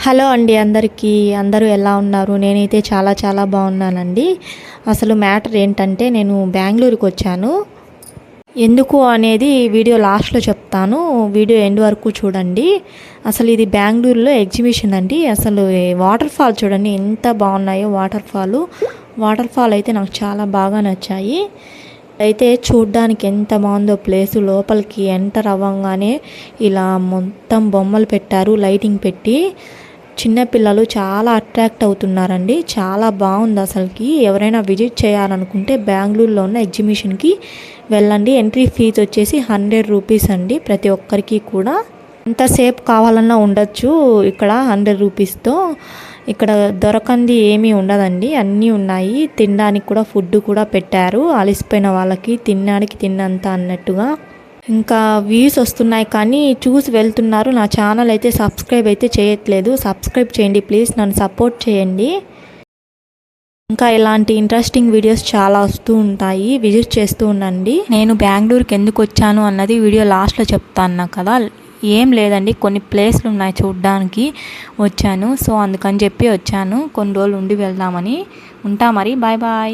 Hello అండి అందరికీ. అందరూ ఎలా ఉన్నారు? నేనైతే చాలా బాగున్నానండి. అసలు మ్యాటర్ ఏంటంటే నేను బెంగళూరుకి వచ్చాను. ఎందుకు అనేది వీడియో లాస్ట్లో చెప్తాను. వీడియో ఎండ్ వరకు చూడండి. అసలు ఇది బెంగళూరులో ఎగ్జిబిషన్ అండి. అసలు వాటర్ ఫాల్ చూడండి ఎంత బాగున్నాయో. వాటర్ ఫాల్ అయితే నాకు చాలా బాగా నచ్చాయి. అయితే చూడ్డానికి ఎంత బాగుందో ప్లేసు. లోపలికి ఎంటర్ అవ్వగానే ఇలా మొత్తం బొమ్మలు పెట్టారు లైటింగ్ పెట్టి. చిన్నపిల్లలు చాలా అట్రాక్ట్ అవుతున్నారండి. చాలా బాగుంది అసలుకి. ఎవరైనా విజిట్ చేయాలనుకుంటే బెంగళూరులో ఉన్న ఎగ్జిబిషన్కి వెళ్ళండి. ఎంట్రీ ఫీజు వచ్చేసి 100 రూపీస్ అండి ప్రతి ఒక్కరికి కూడా. ఎంతసేపు కావాలన్నా ఉండొచ్చు ఇక్కడ 100 రూపీస్తో. ఇక్కడ దొరకంది ఏమీ ఉండదండి, అన్నీ ఉన్నాయి. తినడానికి కూడా ఫుడ్ కూడా పెట్టారు. అలసిపోయిన వాళ్ళకి తినడానికి తిన్నంత అన్నట్టుగా. ఇంకా వ్యూస్ వస్తున్నాయి కానీ చూసి వెళ్తున్నారు. నా ఛానల్ అయితే సబ్స్క్రైబ్ అయితే చేయట్లేదు. సబ్స్క్రైబ్ చేయండి ప్లీజ్, నన్ను సపోర్ట్ చేయండి. ఇంకా ఇలాంటి ఇంట్రెస్టింగ్ వీడియోస్ చాలా వస్తూ ఉంటాయి, విజిట్ చేస్తూ ఉండండి. నేను బెంగళూరుకి ఎందుకు వచ్చాను అన్నది వీడియో లాస్ట్లో చెప్తాను కదా. ఏం లేదండి, కొన్ని ప్లేస్లు ఉన్నాయి చూడ్డానికి వచ్చాను. సో అందుకని చెప్పి వచ్చాను. కొన్ని రోజులు ఉండి వెళ్దామని. ఉంటా మరి, బాయ్ బాయ్.